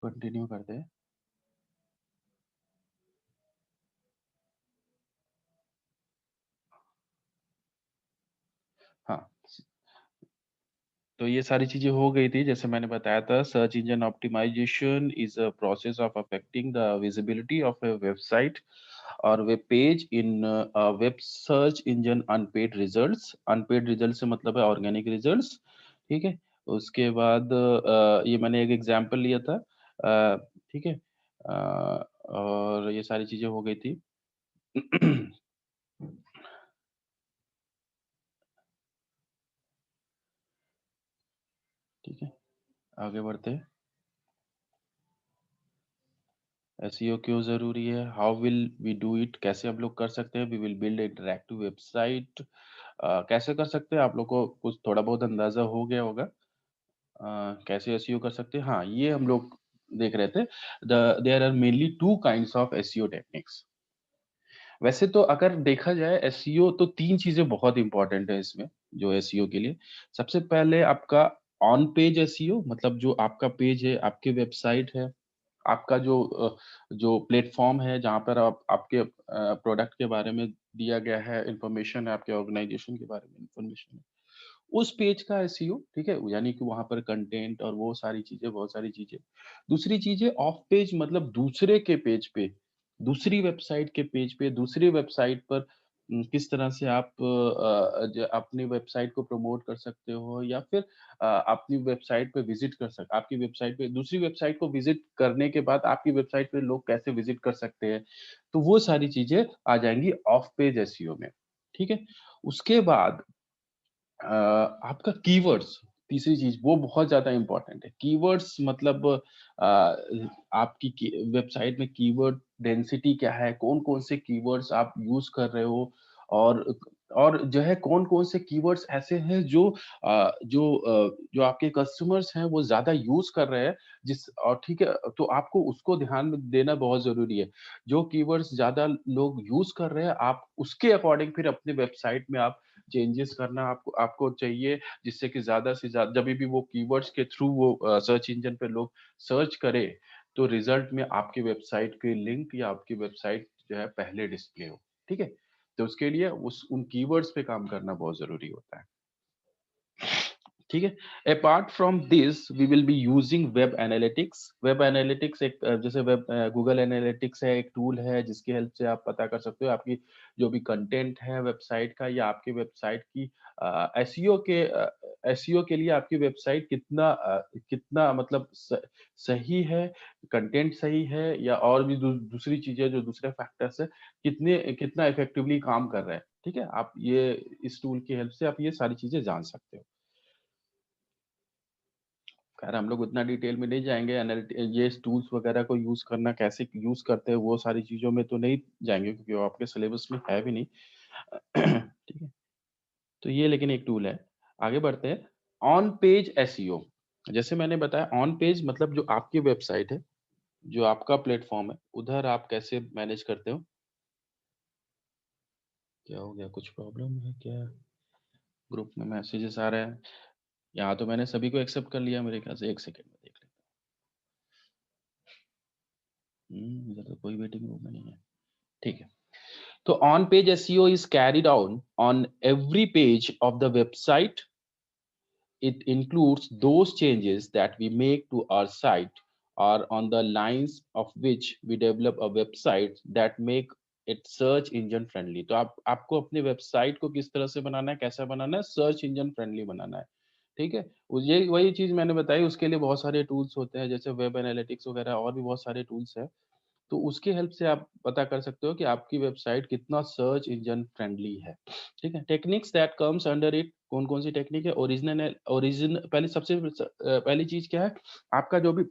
Continue करते हैं। हाँ, तो ये सारी चीजें हो गई थी। जैसे मैंने बताया था, search engine optimisation is a process of affecting the visibility of a website और web page in web search engine unpaid results. Unpaid result से मतलब है ऑर्गेनिक रिजल्ट्स। ठीक है। उसके बाद ये मैंने एक एग्जांपल लिया था। ठीक है। और ये सारी चीजें हो गई थी। ठीक है, आगे बढ़ते हैं। एसईओ क्यों ज़रूरी है? How will we do it? कैसे हम लोग कर सकते हैं? We will build interactive website. कैसे कर सकते हैं? आप लोग को कुछ थोड़ा बहुत अंदाज़ा हो गया होगा। कैसे एसईओ कर सकते हैं? हाँ, ये हम लोग देख रहे थे। There are mainly 2 kinds of SEO techniques. वैसे तो अगर देखा जाए एसईओ तो 3 चीज़ें बहुत इम्पोर्टेंट है इसमें, जो एसईओ के लिए। सबसे पहले आपका ऑन पेज एसईओ, मतलब जो आपका पेज है, आपकी वेबसाइट है, आपका जो प्लेटफ़ॉर्म है जहाँ पर आप आपके प्रोडक्ट के बारे में दिया गया है, इन्फॉर्मेशन है, आपके ऑर्गनाइज़ेशन के बारे में इन्फॉर्मेशन है। उस पेज का एसईओ, ठीक है? यानी कि वहाँ पर कंटेंट और वो सारी चीज़ें, बहुत सारी चीज़ें। दूसरी चीज़ है ऑफ पेज, मतलब दूसरे के पेज पे, दूसरी वेबसाइट के पेज पे, दूसरी वेबसाइट पर किस तरह से आप ज अपनी वेबसाइट को प्रमोट कर सकते हो, या फिर अपनी वेबसाइट पे विज़िट कर सक आपकी वेबसाइट पे दूसरी वेबसाइट को विज़िट करने के बाद आपकी वेबसाइट पे लोग कैसे विज़िट कर सकते हैं। तो वो सारी चीज़ें आ जाएँगी ऑफ पेज एसईओ में, ठीक है? उसके बाद आपका कीवर्ड्स, तीसरी चीज़ वो बहुत ज़्यादा इम्पोर्टेंट है। कीवर्ड्स मतलब आपकी की वेबसाइट में कीवर्ड डेंसिटी क्या है? कौन-कौन से कीवर्ड्स आप यूज़ कर रहे हो? और जो है कौन-कौन से कीवर्ड्स ऐसे हैं जो आपके कस्टमर्स हैं वो ज़्यादा यूज़ कर रहे हैं, और ठीक है, तो आपको उसको ध्यान में देना बहुत ज़रूरी है। जो कीवर्ड्स ज़्यादा लोग यूज़ कर रहे हैं, आप उसके अकॉर्डिंग फिर अपनी वेबसाइट में आप चेंजेस करना आपको आपको चाहिए, जिससे कि ज़्यादा से ज़्यादा जभी भी वो कीवर्ड्स के थ्रू वो सर्च इंजन पे लोग सर्च करें, तो रिज़ल्ट में आपकी वेबसाइट के लिंक या आपकी वेबसाइट जो है पहले डिस्प्ले हो, ठीक है? तो उसके लिए उस उन कीवर्ड्स पे काम करना बहुत ज़रूरी होता है। ठीक है। Apart from this we will be using web analytics. Web analytics एक जैसे गूगल एनालिटिक्स है, एक टूल है जिसकी हेल्प से आप पता कर सकते हो आपकी जो भी कंटेंट है वेबसाइट का, या आपकी वेबसाइट की एसईओ के लिए आपकी वेबसाइट कितना मतलब सही है, कंटेंट सही है, या और भी दूसरी चीजें जो दूसरे फैक्टर्स है, कितना इफेक्टिवली काम कर रहे हैं। ठीक है, आप ये इस टूल की हेल्प से आप ये सारी चीजें जान सकते हो। खैर हम लोग उतना डिटेल में नहीं जाएँगे, ये टूल्स वगैरह को यूज़ करना, कैसे यूज़ करते हैं, वो सारी चीज़ों में तो नहीं जाएँगे क्योंकि वो आपके सिलेबस में है भी नहीं। ठीक है? तो ये लेकिन एक टूल है। आगे बढ़ते हैं, ऑन पेज एसईओ। जैसे मैंने बताया ऑन पेज मतलब जो आपकी वेबसाइट है, जो आपका प्लेटफ़ॉर्म है, उधर आप कैसे मैनेज करते हो? क्या हो गया, कुछ प्रॉब्लम है क्या? ग्रुप में मैसेजेस आ रहे हैं। यहाँ तो मैंने सभी को एक्सेप्ट कर लिया मेरे ख्याल से, 1 सेकंड में देख लेता हूँ। इधर तो कोई वेटिंग रूम में नहीं है। ठीक है। So on-page SEO is carried out on every page of the website. It includes those changes that we make to our site or on the lines of which we develop a website that make it search engine friendly. तो आपको अपनी website को किस तरह से बनाना है, कैसा बनाना है, सर्च इंजन फ्रेंडली बनाना है। ठीक है, ये वही चीज मैंने बताई। उसके लिए बहुत सारे टूल्स होते हैं, जैसे वेब एनालिटिक्स वगैरह और भी बहुत सारे टूल्स हैं। तो उसके हेल्प से आप पता कर सकते हो कि आपकी वेबसाइट कितना सर्च इंजन फ्रेंडली है, ठीक है? Techniques that comes under it, कौन-कौन सी टेक्निक है? पहले सबसे पहली चीज़ क्या है? आपका जो भी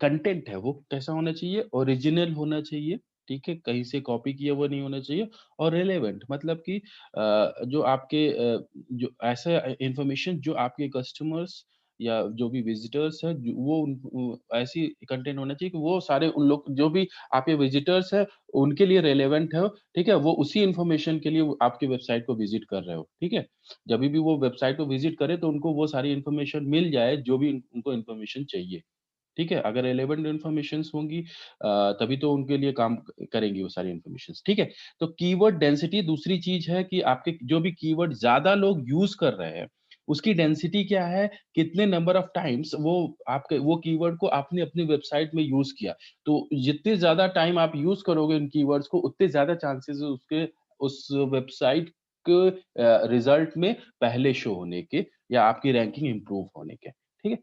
कंटेंट है वो कैसा होना चाहिए? ओरिजिनल होना चाहिए, ठीक है? कहीं से कॉपी किया हुआ नहीं होना चाहिए और रिलेवेंट मतलब कि जो आपके जो ऐसा इन्फॉर्मेशन जो आपके कस्टमर्स या जो भी विज़िटर्स हैं, जो वो ऐसी कंटेंट होना चाहिए कि वो सारे उन लोग जो भी आपके विज़िटर्स हैं, उनके लिए रिलेवेंट हो, ठीक है? वो उसी इन्फॉर्मेशन के लिए वो आपकी वेबसाइट को विज़िट कर रहे हो, ठीक है? जभी भी वो वेबसाइट को विज़िट करें, तो उनको वो सारी इन्फॉर्मेशन मिल जाए, जो भी उनको इन्फॉर्मेशन चाहिए। ठीक है? अगर रिलेवेंट इन्फॉर्मेशंस होंगी तभी तो उनके लिए काम करेंगी वो सारी इन्फॉर्मेशंस, ठीक है? तो कीवर्ड डेंसिटी दूसरी चीज़ है कि आपके जो भी कीवर्ड ज़्यादा लोग यूज़ कर रहे हैं, उसकी डेंसिटी क्या है? कितने नंबर ऑफ टाइम्स वो आपके वो कीवर्ड को आपने अपनी वेबसाइट में यूज़ किया। तो जितने ज़्यादा टाइम आप यूज़ करोगे इन कीवर्ड्स को, उतने ज़्यादा चांसेस है उसके उस वेबसाइट के रिज़ल्ट में पहले शो होने के या आपकी रैंकिंग इम्प्रूव होने के, ठीक है?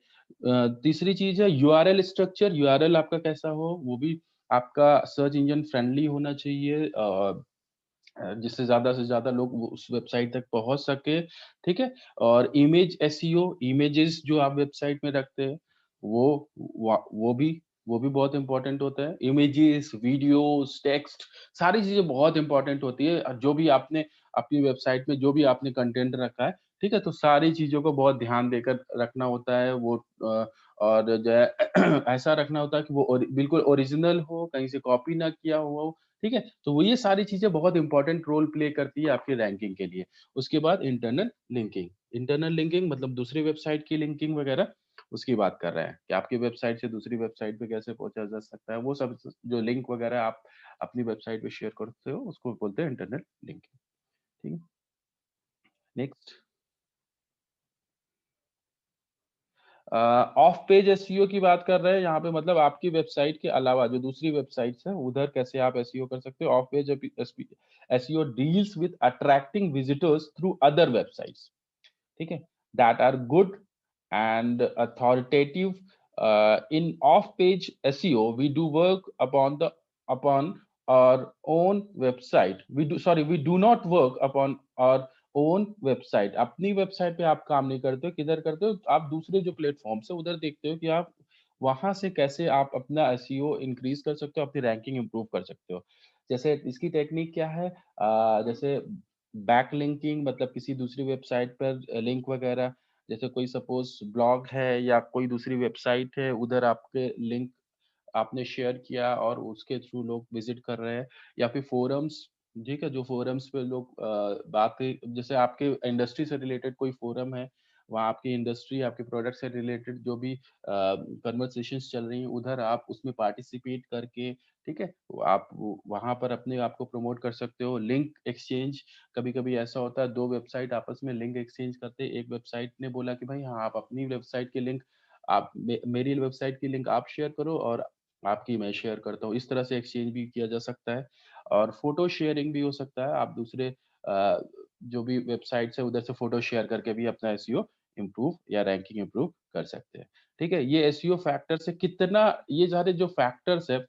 तीसरी चीज़ है यूआरएल स्ट्रक्चर, यूआरएल आपका कैसा हो, वो भी आपका सर्च इंजन फ्रेंडली होना चाहिए जिससे ज़्यादा से ज़्यादा लोग वो उस वेबसाइट तक पहुँच सके, ठीक है? और इमेज एसईओ, इमेजेस जो आप वेबसाइट में रखते हैं, वो वो भी बहुत इम्पोर्टेंट होता है। इमेजेस, वीडियोज़, टेक्स्ट सारी चीज़ें बहुत इम्पोर्टेंट होती है। जो भी आपने अपनी वेबसाइट में जो भी आपने कंटेंट रखा है, ठीक है? तो सारी चीज़ों को बहुत ध्यान देकर रखना होता है। और जो है ऐसा रखना होता है कि वो बिल्कुल ओरिजिनल हो, कहीं से कॉपी ना किया हुआ हो, ठीक है? तो वो ये सारी चीज़ें बहुत इम्पोर्टेंट रोल प्ले करती है आपकी रैंकिंग के लिए। उसके बाद इंटरनल लिंकिंग मतलब दूसरी वेबसाइट की लिंकिंग वगैरह, उसकी बात कर रहे हैं कि आपकी वेबसाइट से दूसरी वेबसाइट पे कैसे पहुँचा जा सकता है। वो सब जो लिंक वगैरह आप अपनी वेबसाइट पे शेयर करते हो, उसको बोलते हैं इंटरनल लिंकिंग, ठीक है? नेक्स्ट ऑफ पेज एसईओ की बात कर रहे हैं यहाँ पे मतलब आपकी वेबसाइट के अलावा जो दूसरी वेबसाइट्स हैं, उधर कैसे आप एसईओ कर सकते हो। Off page SEO deals with attracting visitors through other websites, ठीक है? That are good and authoritative in off page SEO we do work upon our own website we do not work upon our own website अपनी website पे आप काम नहीं करते हो किधर करते हो आप दूसरे जो प्लेटफॉर्म्स है उधर देखते हो कि आप वहां से कैसे आप अपना एसईओ इंक्रीज कर सकते हो अपनी रैंकिंग इंप्रूव कर सकते हो जैसे इसकी टेक्निक क्या है जैसे बैक लिंकिंग मतलब किसी दूसरी वेबसाइट पर लिंक वगैरह जैसे कोई सपोज़ ब्लॉग है या कोई दूसरी वेबसाइट है, उधर आपके लिंक आपने शेयर किया और उसके थ्रू लोग विज़िट कर रहे हैं या फिर फोरम्स, ठीक है? जो फोरम्स पे लोग बातें जैसे आपके इंडस्ट्री से रिलेटेड कोई फोरम है, वहाँ आपकी इंडस्ट्री, आपके प्रोडक्ट से रिलेटेड जो भी कन्वर्सेशंस चल रही हैं, उधर आप उसमें पार्टिसिपेट करके, ठीक है? आप वहाँ पर अपने आप को प्रमोट कर सकते हो। लिंक एक्सचेंज कभी-कभी ऐसा होता है 2 वेबसाइट आपस में लिंक एक्सचेंज करते हैं। एक वेबसाइट ने बोला कि भाई हाँ, आप अपनी वेबसाइट की लिंक आप मेरी वेबसाइट की लिंक आप शेयर करो और आपकी मैं शेयर करता हूँ। इस तरह से एक्सचेंज भी किया जा सकता है और फ़ोटो शेयरिंग भी हो सकता है। आप दूसरे जो भी वेबसाइट्स है उधर से फ़ोटो शेयर करके भी अपना एसईओ इम्प्रूव या रैंकिंग इम्प्रूव कर सकते हैं। ठीक है? ये एसईओ फैक्टर्स है कितना ये सारे जो फैक्टर्स है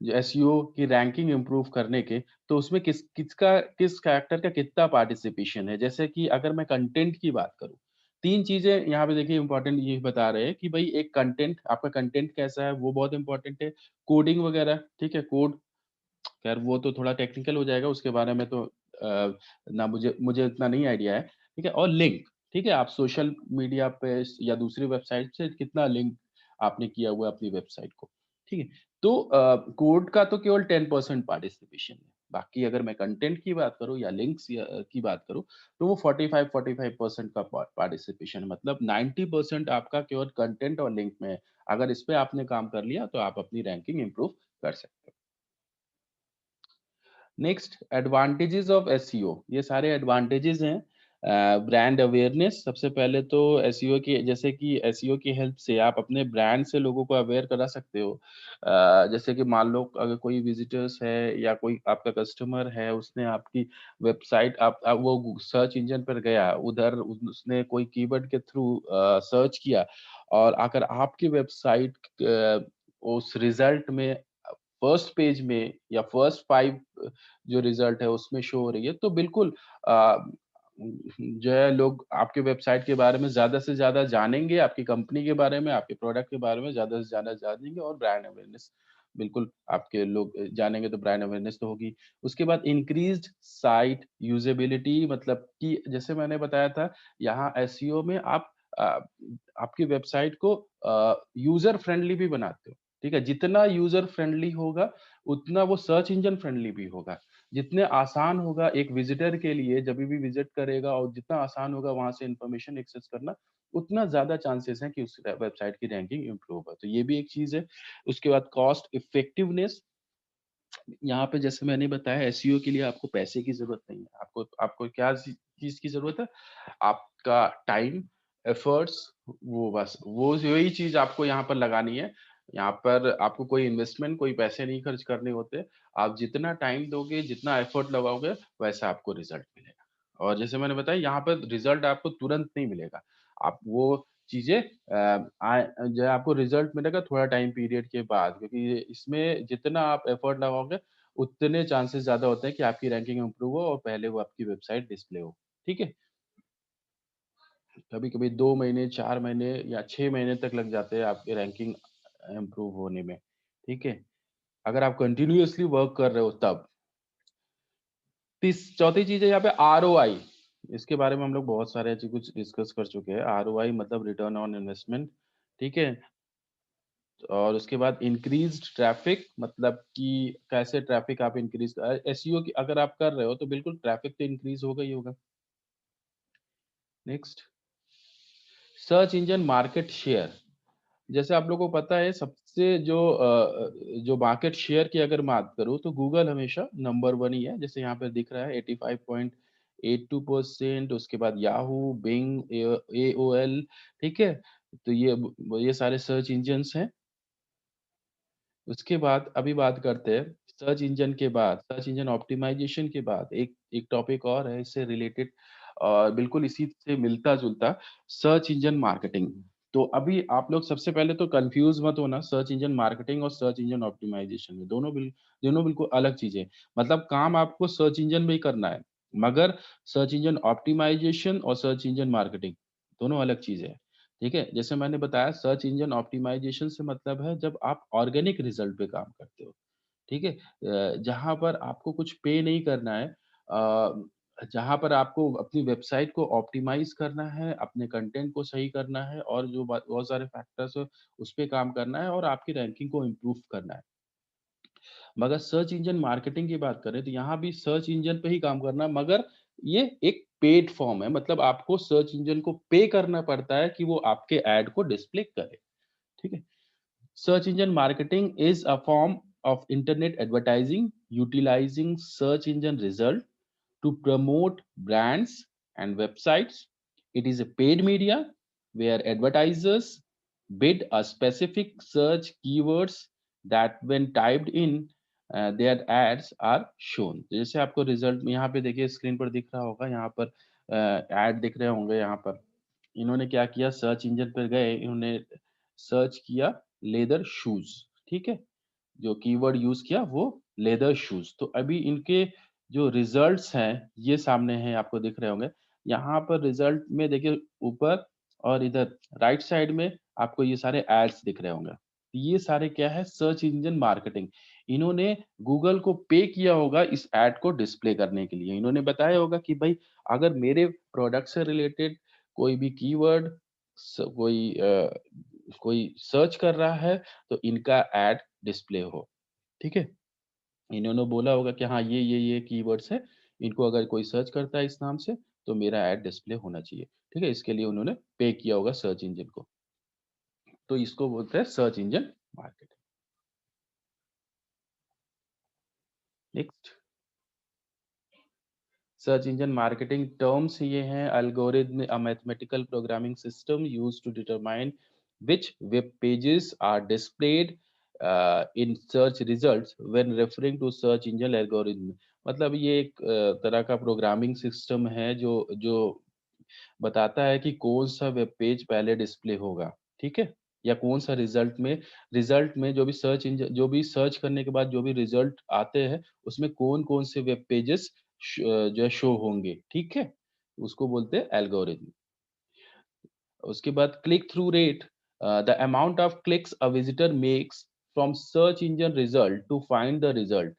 जो एसईओ की रैंकिंग इम्प्रूव करने के, तो उसमें किस कैरेक्टर का कितना पार्टिसिपेशन है। जैसे कि अगर मैं कंटेंट की बात करूँ, 3 चीज़ें यहाँ पे देखिए इम्पोर्टेंट ये बता रहे हैं कि भई एक कंटेंट आपका कंटेंट कैसा है, वो बहुत इम्पोर्टेंट है। कोडिंग वगैरह, ठीक है? कोड खैर वो तो थोड़ा टेक्निकल हो जाएगा, उसके बारे में तो ना मुझे मुझे इतना नहीं आइडिया है, ठीक है? और लिंक, ठीक है? आप सोशल मीडिया पे या दूसरी वेबसाइट से कितना लिंक आपने किया हुआ है अपनी वेबसाइट को, ठीक है? तो कोड का तो केवल 10% पार्टिसिपेशन है, बाकी अगर मैं कंटेंट की बात करूँ या लिंक्स की बात करूँ, तो वो 45% का पार्टिसिपेशन है, मतलब 90% आपका केवल कंटेंट और लिंक में है। अगर इस पे आपने काम कर लिया, तो आप अपनी रैंकिंग इम्प्रूव कर सकते हो। नेक्स्ट एडवांटेजेस ऑफ एसईओ ये सारे एडवांटेजेस हैं ब्रांड अवेयरनेस सबसे पहले तो एसईओ की जैसे कि एसईओ की हेल्प से आप अपने ब्रांड से लोगों को अवेयर करा सकते हो जैसे कि मान लो अगर कोई विजिटर्स है या कोई आपका कस्टमर है उसने आपकी वेबसाइट आप वो सर्च इंजन पर गया उधर उसने कोई कीवर्ड के थ्रू सर्च किया और अगर आपकी वेबसाइट उस रिजल्ट में फर्स्ट पेज में या फर्स्ट 5 जो रिजल्ट है उसमें शो हो रही है, तो बिल्कुल जो है लोग आपके वेबसाइट के बारे में ज़्यादा से ज़्यादा जानेंगे, आपकी कंपनी के बारे में, आपके प्रोडक्ट के बारे में ज़्यादा से ज़्यादा जानेंगे और ब्रांड अवेयरनेस बिल्कुल आपके लोग जानेंगे तो ब्रांड अवेयरनेस तो होगी। उसके बाद इंक्रीज़्ड साइट यूज़ेबिलिटी मतलब कि जैसे मैंने बताया था, यहाँ एसईओ में आप अ, आपकी वेबसाइट को यूज़र फ्रेंडली भी बनाते हो, ठीक है? जितना यूज़र फ्रेंडली होगा, उतना वो सर्च इंजन फ्रेंडली भी होगा। जितने आसान होगा एक विज़िटर के लिए जभी भी विज़िट करेगा और जितना आसान होगा वहाँ से इन्फॉर्मेशन एक्सेस करना, उतना ज़्यादा चांसेस हैं कि उस वेबसाइट की रैंकिंग इम्प्रूव हो। तो ये भी एक चीज़ है। उसके बाद कॉस्ट इफेक्टिवनेस यहाँ पे जैसे मैंने बताया एसईओ के लिए आपको पैसे की ज़रूरत नहीं है। आपको आपको क्या चीज़ की ज़रूरत है? आपका टाइम, एफर्ट्स वो बस वो वही चीज़ आपको यहाँ पर लगानी है। यहाँ पर आपको कोई इन्वेस्टमेंट, कोई पैसे नहीं खर्च करने होते। आप जितना टाइम दोगे, जितना एफर्ट लगाओगे, वैसा आपको रिज़ल्ट मिलेगा। और जैसे मैंने बताया यहाँ पर रिज़ल्ट आपको तुरंत नहीं मिलेगा। आप वो चीज़ें जो है आपको रिज़ल्ट मिलेगा थोड़ा टाइम पीरियड के बाद क्योंकि इसमें जितना आप एफर्ट लगाओगे, उतने चांसेस ज़्यादा होते हैं कि आपकी रैंकिंग इम्प्रूव हो और पहले वो आपकी वेबसाइट डिस्प्ले हो। ठीक है? कभी-कभी 2 महीने, 4 महीने या 6 महीने तक लग जाते हैं आपकी रैंकिंग इम्प्रूव होने में, ठीक है? अगर आप कंटिन्यूअसली वर्क कर रहे हो तब। चौथी चीज़ है यहाँ पे आरओआई। इसके बारे में हम लोग बहुत सारे ऐसे कुछ डिस्कस कर चुके हैं। आरओआई मतलब रिटर्न ऑन इन्वेस्टमेंट, ठीक है? और उसके बाद इंक्रीज़्ड ट्रैफ़िक मतलब कि कैसे ट्रैफ़िक आप इंक्रीज़ एसईओ की अगर आप कर रहे हो तो बिल्कुल ट्रैफ़िक तो इंक्रीज़ होगा ही होगा। Next, search engine market share. जैसे आप लोगों को पता है सबसे जो मार्केट शेयर की अगर बात करूँ तो गूगल हमेशा नंबर 1 ही है। जैसे यहाँ पे दिख रहा है 85.82% उसके बाद याहू, बिंग, एओएल ठीक है? तो ये सारे सर्च इंजिन्स हैं। उसके बाद अभी बात करते हैं सर्च इंजन ऑप्टिमाइज़ेशन के बाद एक एक टॉपिक और है इससे रिलेटेड बिल्कुल इसी से मिलता-जुलता सर्च इंजन मार्केटिंग। तो अभी आप लोग सबसे पहले तो कन्फ्यूज़ मत होना सर्च इंजन मार्केटिंग और सर्च इंजन ऑप्टिमाइज़ेशन में दोनों बिल्कुल अलग चीज़ें हैं। मतलब काम आपको सर्च इंजन में ही करना है, मगर सर्च इंजन ऑप्टिमाइज़ेशन और सर्च इंजन मार्केटिंग दोनों अलग चीज़ें हैं। ठीक है? जैसे मैंने बताया सर्च इंजन ऑप्टिमाइज़ेशन से मतलब है जब आप ऑर्गेनिक रिज़ल्ट पे काम करते हो, ठीक है? जहाँ पर आपको कुछ पे नहीं करना है जहाँ पर आपको अपनी वेबसाइट को ऑप्टिमाइज़ करना है, अपने कंटेंट को सही करना है और जो बहुत सारे फैक्टर्स हैं, उस पे काम करना है और आपकी रैंकिंग को इम्प्रूव करना है। मगर सर्च इंजन मार्केटिंग की बात करें तो यहाँ भी सर्च इंजन पे ही काम करना है मगर ये एक पेड फॉर्म है मतलब आपको सर्च इंजन को पे करना पड़ता है कि वो आपके ऐड को डिस्प्ले करे, ठीक है? Search engine marketing is a form of internet advertising utilizing search engine result to promote brands and websites. It is a paid media where advertisers bid a specific search keywords that when typed in their ads are shown. तो जैसे आपको result में यहाँ पे देखिए screen पर दिख रहा होगा यहाँ पर ऐड दिख रहे होंगे यहाँ पर इन्होंने क्या किया सर्च इंजन पर गए इन्होंने सर्च किया लेदर शूज़ ठीक है? जो कीवर्ड यूज़ किया वो लेदर शूज़ तो अभी इनके जो रिज़ल्ट्स हैं, ये सामने हैं आपको दिख रहे होंगे। यहाँ पर रिज़ल्ट में देखिए ऊपर और इधर राइट साइड में आपको ये सारे एड्स दिख रहे होंगे। ये सारे क्या है सर्च इंजन मार्केटिंग। इन्होंने गूगल को पे किया होगा इस एड को डिस्प्ले करने के लिए। इन्होंने बताया होगा कि भाई अगर मेरे प्रोडक्ट से रिलेटेड कोई भी कीवर्ड कोई सर्च कर रहा है तो इनका एड डिस्प्ले हो, ठीक है? इन्होंने बोला होगा कि हाँ, ये कीवर्ड्स हैं, इनको अगर कोई सर्च करता है इस नाम से, तो मेरा ऐड डिस्प्ले होना चाहिए, ठीक है? इसके लिए उन्होंने पे किया होगा सर्च इंजन को। तो इसको बोलते हैं search engine marketing. Next search engine marketing terms ये हैं algorithm a mathematical programming system used to determine which web pages are displayed in search results when referring to search engine algorithm मतलब ये एक तरह का प्रोग्रामिंग सिस्टम है जो बताता है कि कौन सा वेब पेज पहले डिस्प्ले होगा, ठीक है? या कौन-सा रिज़ल्ट में जो भी सर्च करने के बाद जो भी रिज़ल्ट आते हैं, उसमें कौन-कौन से वेब पेजेज़ जो है शो होंगे, ठीक है? उसको बोलते हैं एल्गोरिथम। उसके बाद click through rate, the amount of clicks a visitor makes from search engine result to find the result.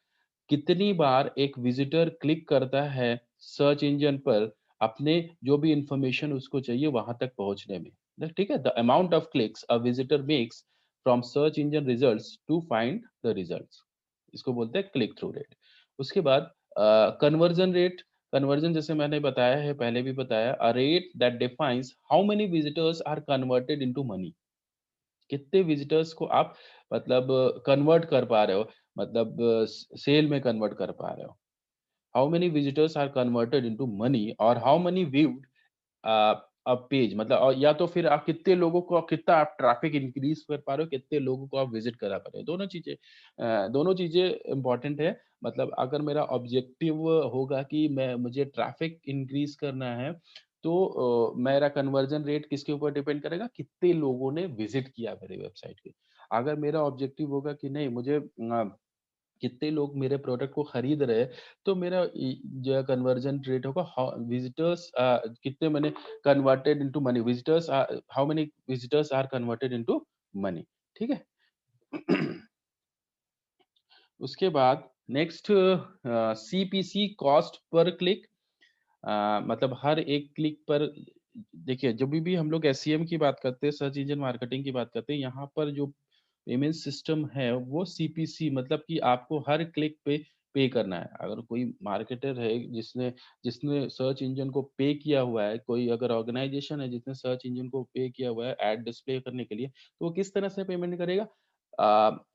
कितनी बार एक विजिटर क्लिक करता है सर्च इंजन पर अपने जो भी इंफॉर्मेशन उसको चाहिए वहां तक पहुंचने में। ठीक है, the amount of clicks a visitor makes from search engine results to find the results, इसको बोलते हैं क्लिक थ्रू रेट। उसके बाद कन्वर्जन रेट। कन्वर्जन जैसे मैंने बताया है, पहले भी बताया, a rate that defines how many visitors are converted into money. कितने विजिटर्स को आप मतलब कन्वर्ट कर पा रहे हो, मतलब सेल में कन्वर्ट कर पा रहे हो। How many visitors are converted into money और हाउ मेनी व्यूड पेज, मतलब और या तो फिर आप कितने लोगों को, कितना आप ट्रैफिक इंक्रीज कर पा रहे हो, कितने लोगों को आप विजिट करा पा रहे हो। दोनों चीजें इंपॉर्टेंट है। मतलब अगर मेरा ऑब्जेक्टिव होगा कि मैं मुझे ट्रैफिक इंक्रीज करना है, तो मेरा कन्वर्जन रेट किसके ऊपर डिपेंड करेगा, कितने लोगों ने विजिट किया मेरे वेबसाइट पे। अगर मेरा ऑब्जेक्टिव होगा कि नहीं, मुझे कितने लोग मेरे प्रोडक्ट को खरीद रहे हैं, तो मेरा जो है कन्वर्जन रेट होगा, विजिटर्स कितने मैंने converted into money, visitors how many visitors are converted into money. ठीक है। उसके बाद next CPC, cost per click. मतलब हर एक क्लिक पर, देखिए जब भी हम लोग एसईएम की बात करते हैं, सर्च इंजन मार्केटिंग की बात करते हैं, यहाँ पर जो पेमेंट सिस्टम है वो सीपीसी, मतलब कि आपको हर क्लिक पे पे करना है। अगर कोई मार्केटर है जिसने जिसने सर्च इंजन को पे किया हुआ है, कोई अगर ऑर्गेनाइजेशन है जिसने सर्च इंजन को पे किया हुआ है एड डिस्प्ले करने के लिए, तो वो किस तरह से पेमेंट करेगा?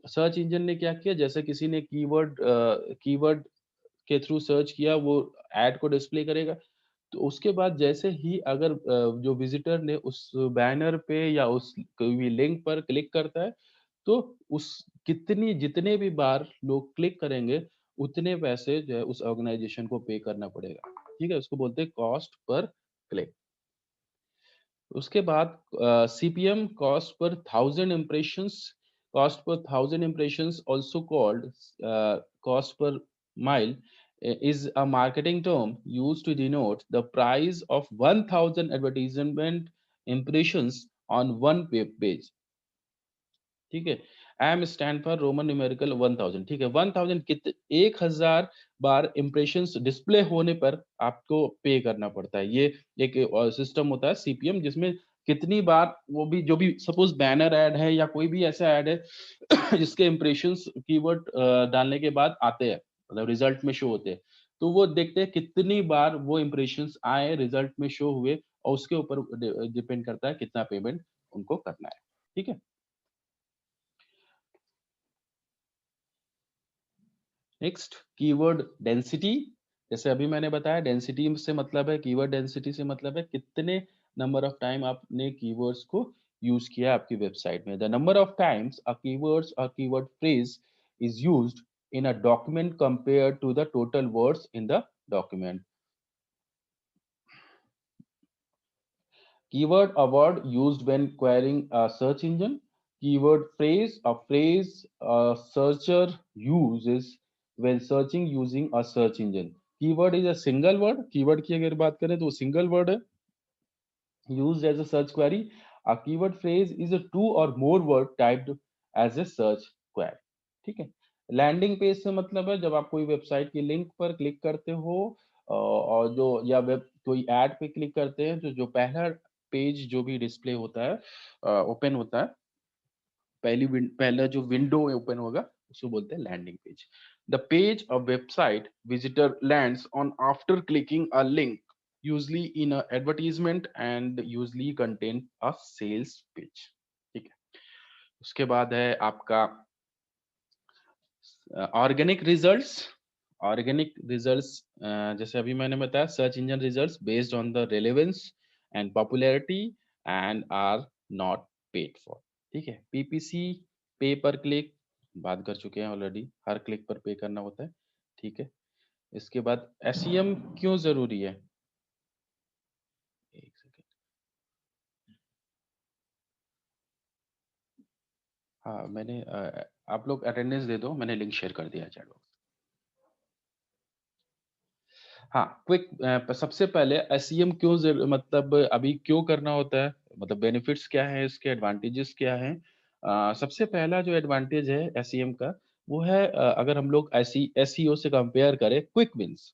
सर्च इंजन ने क्या किया, जैसे किसी ने कीवर्ड के थ्रू सर्च किया, वो एड को डिस्प्ले करेगा। तो उसके बाद जैसे ही अगर जो विज़िटर ने उस बैनर पे या उस कोई भी लिंक पर क्लिक करता है, तो उस कितनी जितने भी बार लोग क्लिक करेंगे, उतने पैसे जो है उस ऑर्गेनाइज़ेशन को पे करना पड़ेगा। ठीक है? उसको बोलते हैं कॉस्ट पर क्लिक। उसके बाद CPM, cost per 1000 impressions also called cost per mile is a marketing term used to denote the price of 1000 advertisement impressions on one web page। ठीक है? M stand for Roman numerical 1000। ठीक है? 1000 कित 1000 बार impressions display होने पर आपको पे करना पड़ता है। ये एक सिस्टम होता है सीपीएम, जिसमें कितनी बार वो भी जो भी सपोज़ बैनर ऐड है या कोई भी ऐसा ऐड है जिसके इंप्रेशंस कीवर्ड डालने के बाद आते हैं, मतलब रिजल्ट में शो होते हैं। तो वो देखते हैं कितनी बार वो इंप्रेशंस आए, रिजल्ट में शो हुए, और उसके ऊपर डिपेंड करता है कितना पेमेंट उनको करना है। ठीक है? Next keyword density. जैसे अभी मैंने बताया, डेंसिटी से मतलब है, कीवर्ड डेंसिटी से मतलब है कितने नंबर ऑफ टाइम आपने कीवर्ड्स को यूज किया आपकी वेबसाइट में। The number of times a keywords और keyword phrase is used in a document compare to the total words in the document. Keyword, a word used when querying a search engine. Keyword phrase, a phrase a searcher uses when searching using a search engine. Keyword is a single word. Keyword की अगर बात करें तो single word है, used as a search query. A keyword phrase is a two or more word typed as a search query. ठीक है? Landing page से मतलब है जब आप कोई वेबसाइट की लिंक पर क्लिक करते हो, और जो या वेब कोई ऐड पे क्लिक करते हैं, तो जो पहला पेज जो भी डिस्प्ले होता है, ओपन होता है, पहला जो विंडो ओपन होगा, उसको बोलते हैं landing page. The page a website visitor lands on after clicking a link usually in a advertisement and usually contain a sales pitch। ठीक है? उसके बाद है आपका ऑर्गेनिक रिजल्ट्स। ऑर्गेनिक रिजल्ट्स, जैसे अभी मैंने बताया, search engine results based on the relevance and popularity and are not paid for. ठीक है? पीपीसी, पे पर क्लिक, बात कर चुके हैं ऑलरेडी, हर क्लिक पर पे करना होता है। ठीक है? इसके बाद एसईएम क्यों जरूरी है? एक सेकंड। मैंने आप लोग अटेंडेंस दे दो, मैंने लिंक शेयर कर दिया है चैट बॉक्स। हाँ, क्विक सबसे पहले एसईएम क्यों मतलब अभी क्यों करना होता है? मतलब बेनिफिट्स क्या हैं इसके, एडवांटेजेस क्या हैं? सबसे पहला जो एडवांटेज है एसईएम का, वो है अगर हम लोग एसईओ से कंपेयर करें, क्विक विन्स।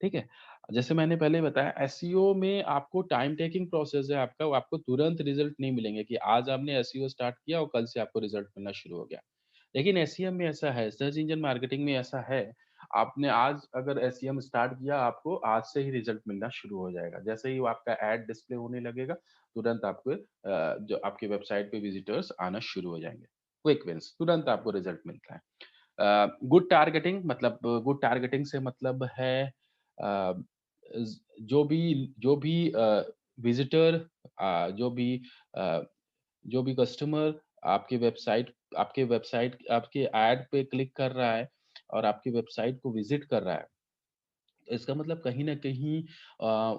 ठीक है? जैसे मैंने पहले बताया एसईओ में आपको टाइम टेकिंग प्रोसेस है आपका, वो आपको तुरंत रिज़ल्ट नहीं मिलेंगे कि आज आपने एसईओ स्टार्ट किया और कल से आपको रिज़ल्ट मिलना शुरू हो गया। लेकिन एसईएम में ऐसा है, सर्च इंजन मार्केटिंग में ऐसा है, आपने आज अगर एसईएम स्टार्ट किया, आपको आज से ही रिज़ल्ट मिलना शुरू हो जाएगा। जैसे ही वो आपका ऐड डिस्प्ले होने लगेगा, तुरंत आपको जो आपकी वेबसाइट पे विज़िटर्स आना शुरू हो जाएँगे। क्विक विन्स, तुरंत आपको रिज़ल्ट मिलता है। गुड टारगेटिंग मतलब गुड टारगेटिंग से मतलब है अ, ज जो भी विज़िटर अ, जो भी कस्टमर आपके ऐड पे क्लिक कर रहा है और आपकी वेबसाइट को विज़िट कर रहा है, इसका मतलब कहीं न कहीं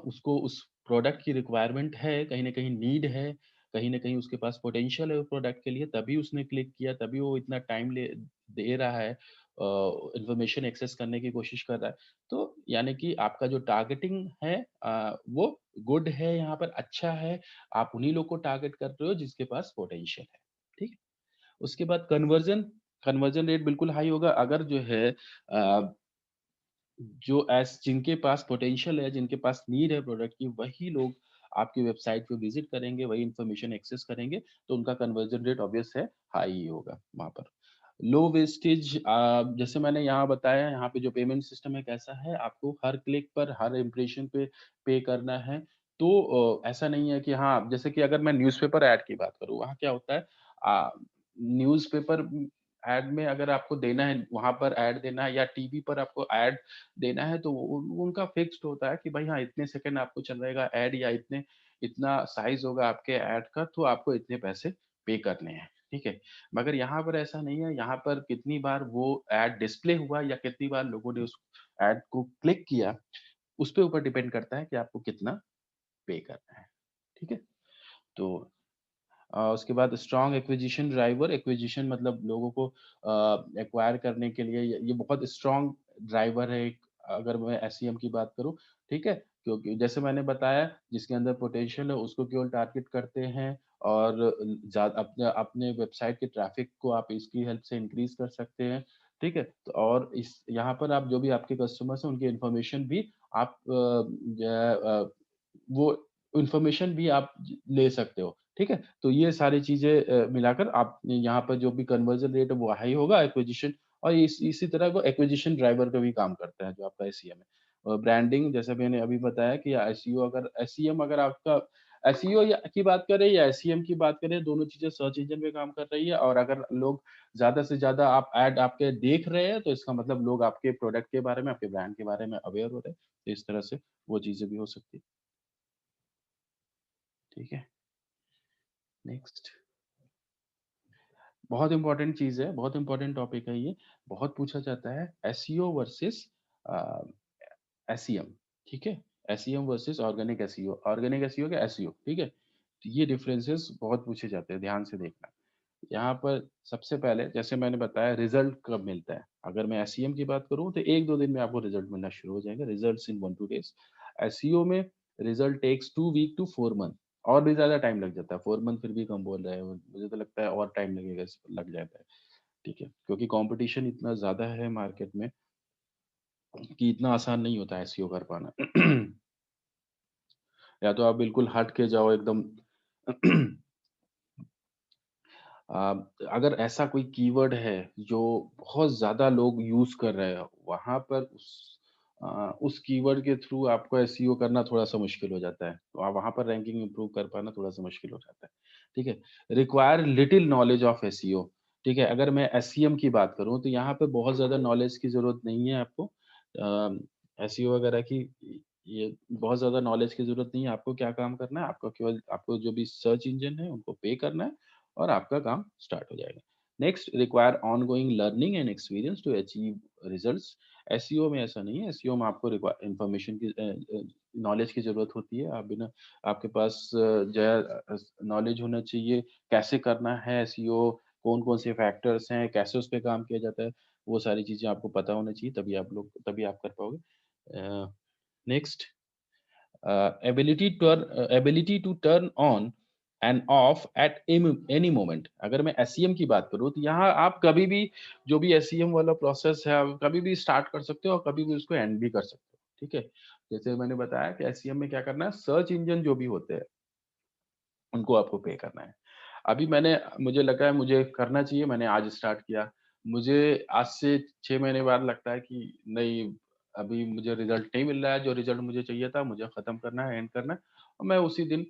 उसको उस प्रोडक्ट की रिक्वायरमेंट है, कहीं न कहीं नीड है, कहीं न कहीं उसके पास पोटेंशियल है वो प्रोडक्ट के लिए, तभी उसने क्लिक किया, तभी वो इतना टाइम ले दे रहा है इन्फॉर्मेशन एक्सेस करने की कोशिश कर रहा है। तो यानी कि आपका जो टारगेटिंग है वो गुड है यहाँ पर, अच्छा है। आप उन्हीं लोग को टारगेट कर रहे हो जिसके पास पोटेंशियल है, ठीक है? उसके बाद कन्वर्जन रेट बिल्कुल हाई होगा अगर जो है जो जिनके पास पोटेंशियल है, जिनके पास नीड है प्रोडक्ट की, वही लोग आपकी वेबसाइट पे विज़िट करेंगे, वही इन्फॉर्मेशन एक्सेस करेंगे, तो उनका कन्वर्जन रेट ऑब्वियस है, हाई ही होगा वहाँ पर। लो वेस्टेज जैसे मैंने यहाँ बताया, यहाँ पे जो पेमेंट सिस्टम है कैसा है, आपको हर क्लिक पर, हर इम्प्रेशन पे पे करना है। तो ऐसा नहीं है कि हाँ, जैसे कि अगर मैं न्यूज़पेपर ऐड की बात करूँ, वहाँ क्या होता है न्यूज़पेपर ऐड में अगर आपको देना है, वहाँ पर ऐड देना है या टीवी पर आपको ऐड देना है तो उनका फिक्स्ड होता है कि भाई हाँ, इतने सेकंड आपको चलेगा ऐड या इतना साइज़ होगा आपके ऐड का तो आपको इतने पैसे पे करने हैं, ठीक है? मगर यहाँ पर ऐसा नहीं है, यहाँ पर कितनी बार वो ऐड डिस्प्ले हुआ या कितनी बार लोगों ने उस ऐड को क्लिक किया, उसपे ऊपर डिपेंड करता है कि आपको कितना पे करना है, ठीक है? तो उसके बाद स्ट्रॉन्ग एक्विजिशन मतलब लोगों को एक्वायर करने के लिए ये बहुत स्ट्रॉन्ग ड्राइवर है एक अगर मैं एसईएम की बात करूँ, ठीक है? क्योंकि जैसे मैंने बताया जिसके अंदर पोटेंशियल है उसको केवल टारगेट करते हैं और ज़्या अपने अपने वेबसाइट के ट्रैफ़िक को आप इसकी हेल्प से इंक्रीज़ कर सकते हैं, ठीक है? तो और इस यहाँ पर आप जो भी आपके कस्टमर्स हैं उनकी इन्फॉर्मेशन भी आप जो है वो इन्फॉर्मेशन भी आप ले सकते हो, ठीक है? तो ये सारी चीज़ें मिलाकर आप यहाँ पर जो भी कन्वर्जन रेट है वो हाई होगा एक्विजिशन और इसी तरह वो एक्विजिशन ड्राइवर का भी काम करता है जो आपका एसईएम है। ब्रांडिंग जैसे मैंने अभी बताया कि एसईएम अगर आपका एसईओ या की बात करें या एसईएम की बात करें, दोनों चीज़ें सर्च इंजन पे काम कर रही है और अगर लोग ज़्यादा से ज़्यादा आप ऐड आपके देख रहे हैं, तो इसका मतलब लोग आपके प्रोडक्ट के बारे में, आपके ब्रांड के बारे में अवेयर हो रहे हैं। तो इस तरह से वो चीज़ें भी हो सकती है। ठीक है, नेक्स्ट। बहुत इम्पोर्टेंट चीज़ है, बहुत इम्पोर्टेंट टॉपिक है ये। बहुत पूछा जाता है एसईओ वर्सेस अ, एसईएम, ठीक है? एसईएम वर्सेस ऑर्गेनिक एसईओ क्या एसईओ, ठीक है? तो ये डिफरेंसेस बहुत पूछे जाते हैं, ध्यान से देखना। यहाँ पर सबसे पहले जैसे मैंने बताया रिज़ल्ट कब मिलता है? अगर मैं एसईएम की बात करूँ तो 1-2 दिन में आपको रिज़ल्ट मिलना शुरू हो जाएगा, रिज़ल्ट्स इन 1-2 डेज़। एसईओ में result takes 2 week to 4 month और भी ज़्यादा टाइम लग जाता है, 4 मंथ फिर भी कम बोल रहे हो, मुझे तो लगता है और टाइम लगेगा इस लग जाता है, ठीक है? क्योंकि कॉम्पिटिशन इतना ज़्यादा है मार्केट में कि इतना आसान नहीं होता है एसईओ कर पाना। या तो आप बिल्कुल हट के जाओ एकदम अगर ऐसा कोई कीवर्ड है जो बहुत ज़्यादा लोग यूज़ कर रहे हैं, वहाँ पर उस कीवर्ड के थ्रू आपको एसईओ करना थोड़ा-सा मुश्किल हो जाता है। तो वहाँ पर रैंकिंग इम्प्रूव कर पाना थोड़ा-सा मुश्किल हो जाता है। ठीक है? Require little knowledge of SEO ठीक है? अगर मैं एसईएम की बात करूँ तो यहाँ पे बहुत ज़्यादा नॉलेज की ज़रूरत नहीं है आपको। एसईओ वगैरह की ये बहुत ज़्यादा नॉलेज की ज़रूरत नहीं है। आपको क्या काम करना है, आपको केवल आपको जो भी सर्च इंजन है उनको पे करना है और आपका काम स्टार्ट हो जाएगा। Next require ongoing learning and experience to achieve results. SEO में ऐसा नहीं है, एसईओ में आपको इन्फॉर्मेशन की नॉलेज की ज़रूरत होती है। आप बिना आपके पास जो है नॉलेज होना चाहिए, कैसे करना है एसईओ, कौन-कौन से फैक्टर्स हैं, कैसे उस पे काम किया जाता है, वो सारी चीज़ें आपको पता होना चाहिए, तभी आप कर पाओगे। Next ability to turn on and off at any moment. अगर मैं एसईएम की बात करूँ तो यहाँ आप कभी भी जो भी एसईएम वाला प्रोसेस है आप कभी भी स्टार्ट कर सकते हो और कभी भी उसको एंड भी कर सकते हो, ठीक है? जैसे मैंने बताया कि एसईएम में क्या करना है, सर्च इंजन जो भी होते हैं उनको आपको पे करना है। अभी मुझे लगा है मुझे करना चाहिए, मैंने आज स्टार्ट किया। मुझे आज से 6 महीने बाद लगता है कि नहीं, अभी मुझे रिज़ल्ट नहीं मिल रहा है, जो रिज़ल्ट मुझे चाहिए था, मुझे ख़त्म करना है, एंड करना है और मैं उसी दिन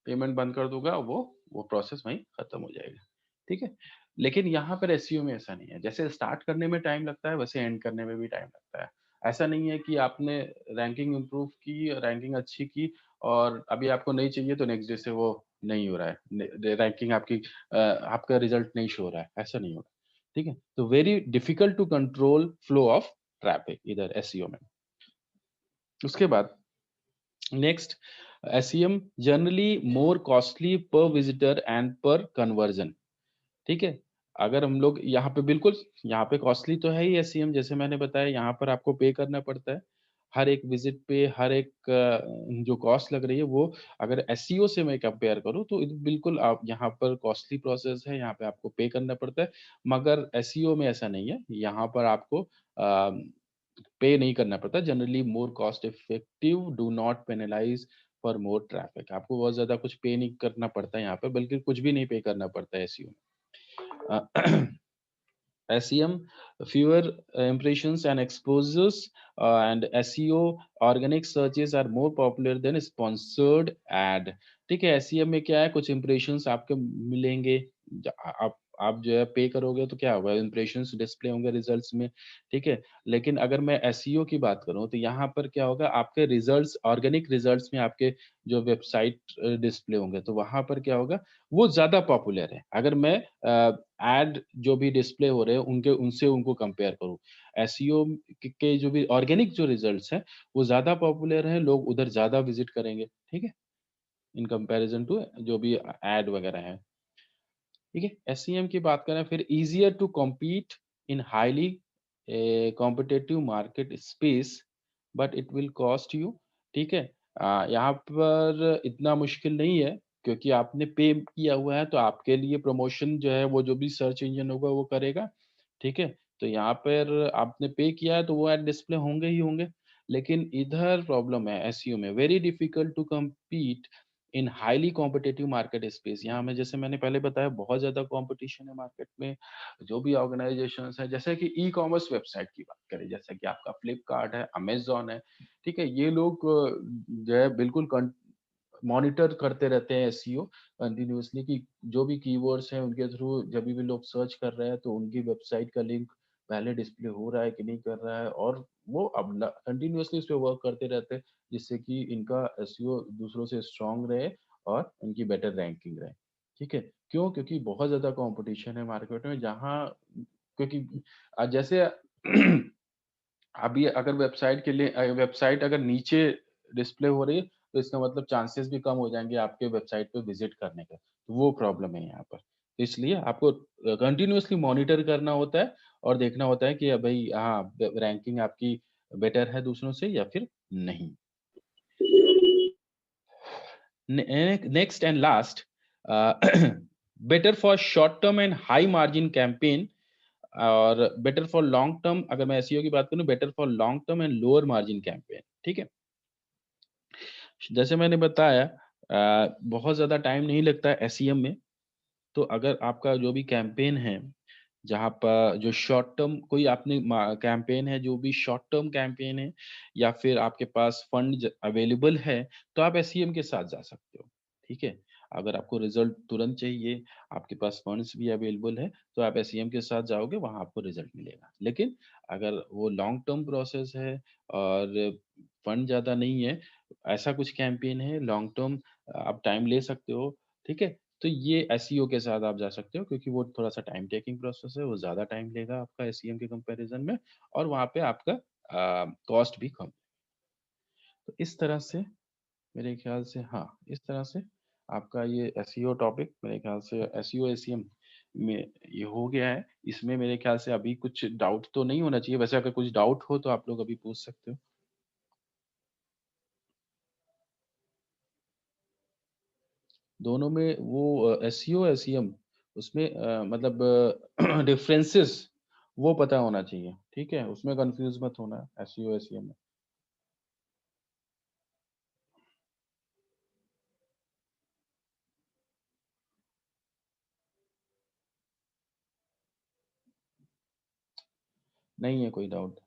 पेमेंट बंद कर दूँगा, वो प्रोसेस वहीं ख़त्म हो जाएगा, ठीक है? लेकिन यहाँ पर एसईओ में ऐसा नहीं है, जैसे स्टार्ट करने में टाइम लगता है, वैसे एंड करने में भी टाइम लगता है। ऐसा नहीं है कि आपने रैंकिंग इम्प्रूव की, रैंकिंग अच्छी की और अभी आपको नहीं चाहिए तो नेक्स्ट डे से वो नहीं हो रहा है। रैंकिंग आपका रिजल्ट नहीं शो हो रहा है, ऐसा नहीं हो रहा, ठीक है? तो very difficult to control flow of traffic इधर एसईओ में। उसके बाद next, SEM generally more costly per visitor and per conversion, ठीक है? अगर हम लोग यहाँ पे बिल्कुल यहाँ पे कॉस्टली तो है ही एसईएम, जैसे मैंने बताया यहाँ पर आपको पे करना पड़ता है। हर एक विज़िट पे हर एक जो कॉस्ट लग रही है वो अगर एसईओ से मैं कंपेयर करूँ तो बिल्कुल आप यहाँ पर कॉस्टली प्रोसेस है, यहाँ पे आपको पे करना पड़ता है। मगर एसईओ में ऐसा नहीं है, यहाँ पर आपको पे नहीं करना पड़ता। Generally more cost effective, do not penalise for more traffic. आपको बहुत ज़्यादा कुछ पे नहीं करना पड़ता है यहाँ पे, बल्कि कुछ भी नहीं पे करना पड़ता है एसईओ में। SEM, fewer impressions and exposures, and SEO organic searches are more popular than sponsored ad। ठीक है, SEM में क्या है, कुछ impressions आपके मिलेंगे। आप जो है पे करोगे तो क्या होगा, impressions डिस्प्ले होंगे रिजल्ट्स में, ठीक है। लेकिन अगर मैं एसईओ की बात करूं तो यहाँ पर क्या होगा, आपके रिजल्ट्स ऑर्गेनिक रिजल्ट्स में आपके जो वेबसाइट डिस्प्ले होंगे तो वहां पर क्या होगा, वो ज्यादा पॉपुलर है। अगर मैं एड जो भी डिस्प्ले हो रहे हैं उनके उनसे उनको कंपेयर करूँ। एसईओ के जो भी ऑर्गेनिक जो रिजल्ट्स हैं, वो ज़्यादा पॉपुलर हैं, लोग उधर ज़्यादा विज़िट करेंगे, ठीक है? इन कंपैरिज़न टू जो भी एड वगैरह है, ठीक है? एसईएम की बात करें फिर, easier to compete in highly competitive market space, but it will cost you, ठीक है? यहाँ पर इतना मुश्किल नहीं है क्योंकि आपने पे किया हुआ है तो आपके लिए प्रमोशन जो है वो जो भी सर्च इंजन होगा वो करेगा, ठीक है? तो यहाँ पर आपने पे किया है तो वो एड डिस्प्ले होंगे ही होंगे। लेकिन इधर प्रॉब्लम है एसईओ में, very difficult to compete in highly competitive market space. यहाँ में जैसे मैंने पहले बताया बहुत ज़्यादा कॉम्पिटिशन है मार्केट में। जो भी ऑर्गेनाइजेशंस हैं, जैसे कि ई-कॉमर्स वेबसाइट की बात करें, जैसे कि आपका फ्लिपकार्ट है, अमेज़न है, ठीक है? ये लोग जो है बिल्कुल मॉनिटर करते रहते हैं एसईओ कंटिन्यूअसली कि जो भी कीवर्ड्स हैं उनके थ्रू जब भी लोग सर्च कर रहे हैं तो उनकी वेबसाइट का लिंक पहले डिस्प्ले हो रहा है कि नहीं कर रहा है, और वो अब कंटिन्यूअसली उस पे वर्क करते रहते हैं जिससे कि इनका एसईओ दूसरों से स्ट्रांग रहे और इनकी बेटर रैंकिंग रहे, ठीक है? क्यों? क्योंकि बहुत ज़्यादा कॉम्पिटिशन है मार्केट में, जहाँ क्योंकि जैसे अभी अगर वेबसाइट अगर नीचे डिस्प्ले हो रही है, तो इसका मतलब चांसेस भी कम हो जाएँगे आपके वेबसाइट पे विज़िट करने का। तो वो प्रॉब्लम है यहाँ पर। तो इसलिए आपको कंटीन्यूअसली मॉनिटर करना होता है और देखना होता है कि भई हाँ, रैंकिंग आपकी बेटर है दूसरों से या फिर नहीं। Next and last, better for short term and high margin campaign, और बेटर फॉर लॉन्ग टर्म, अगर मैं एसईओ की बात करूँ, better for long term and lower margin campaign, ठीक है? जैसे मैंने बताया बहुत ज़्यादा टाइम नहीं लगता है एसईएम में, तो अगर आपका जो भी कैंपेन है, जहाँ पर जो शॉर्ट टर्म कोई आपने कैंपेन है, जो भी शॉर्ट टर्म कैंपेन है या फिर आपके पास फंड अवेलेबल है, तो आप एसईएम के साथ जा सकते हो, ठीक है? अगर आपको रिजल्ट तुरंत चाहिए, आपके पास फंड्स भी अवेलेबल है, तो आप एसईएम के साथ जाओगे, वहाँ आपको रिजल्ट मिलेगा। लेकिन अगर वो लॉन्ग टर्म प्रोसेस है और फंड ज़्यादा नहीं है, ऐसा कुछ कैंपेन है लॉन्ग टर्म, आप टाइम ले सकते हो, ठीक है? तो ये एसईओ के साथ आप जा सकते हो क्योंकि वो थोड़ा-सा टाइम टेकिंग प्रोसेस है, वो ज़्यादा टाइम लेगा आपका एसईएम के कंपैरिज़न में, और वहाँ पे आपका कॉस्ट भी कम। तो इस तरह से मेरे ख्याल से हाँ, इस तरह से आपका ये एसईओ टॉपिक मेरे ख्याल से एसईओ, एसईएम में ये हो गया है। इसमें मेरे ख्याल से अभी कुछ डाउट तो नहीं होना चाहिए। वैसे अगर कुछ डाउट हो तो आप लोग अभी पूछ सकते हो। दोनों में वो एसईओ, एसईएम उसमें मतलब डिफरेंसेस वो पता होना चाहिए, ठीक है? उसमें कन्फ्यूज़ मत होना एसईओ, एसईएम में। नहीं है कोई डाउट।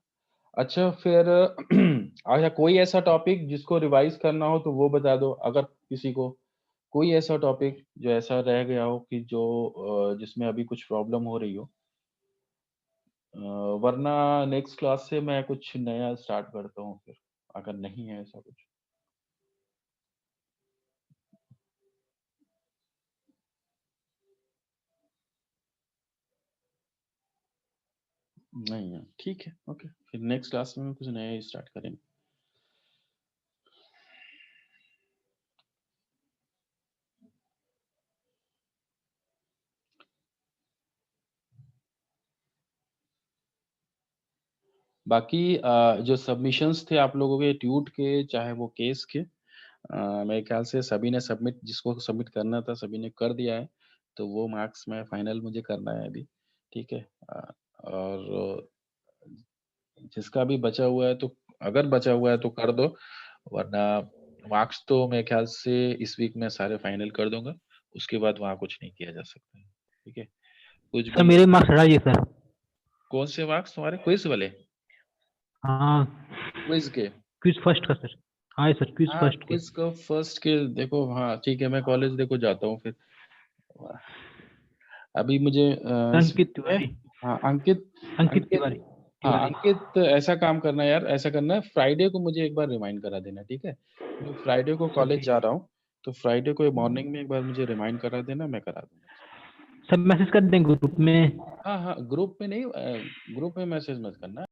अच्छा फिर अच्छा कोई ऐसा टॉपिक जिसको रिवाइज़ करना हो तो वो बता दो अगर किसी को कोई ऐसा टॉपिक जो ऐसा रह गया हो कि जो जिसमें अभी कुछ प्रॉब्लम हो रही हो। वरना नेक्स्ट क्लास से मैं कुछ नया स्टार्ट करता हूँ फिर, अगर नहीं है ऐसा कुछ। नहीं है, ठीक है, ओके। फिर नेक्स्ट क्लास में कुछ नया ही स्टार्ट करेंगे। बाकी जो सबमिशंस थे आप लोगों के ट्यूट के, चाहे वो केस के मेरे ख्याल से सभी ने सबमिट जिसको सबमिट करना था सभी ने कर दिया है। तो वो मार्क्स में फाइनल मुझे करना है अभी, ठीक है? और जिसका भी बचा हुआ है तो अगर बचा हुआ है तो कर दो, वरना मार्क्स तो मेरे ख्याल से इस वीक में सारे फाइनल कर दूँगा। उसके बाद वहाँ कुछ नहीं किया जा सकता है, ठीक है? कुछ सर भी मेरे मार्क्स हटा दिए सर। कौन से मार्क्स तुम्हारे क्विज़ वाले? हाँ, क्विज़ के? क्विज फर्स्ट का सर। हाँ सर, क्विज हाँ, फर्स्ट के। क्विज़ का फर्स्ट के देखो हाँ, ठीक है मैं कॉलेज देखो जाता हूँ फिर। अभी मुझे इस वीक अंकित में तिवारी। हाँ, अंकित अंकित अंकित तिवारी। हाँ, तिवारी। अंकित ऐसा काम करना यार, ऐसा करना है फ्राइडे को मुझे एक बार रिमाइंड करा देना, ठीक है? मैं फ्राइडे को सर कॉलेज ठीक जा है। रहा हूँ, तो फ्राइडे को मॉर्निंग में एक बार मुझे रिमाइंड करा देना, मैं करा दूँगा। सब मैसेज कर दें ग्रुप में। हाँ, हाँ, ग्रुप में नहीं ग्रुप में मैसेज मत करना।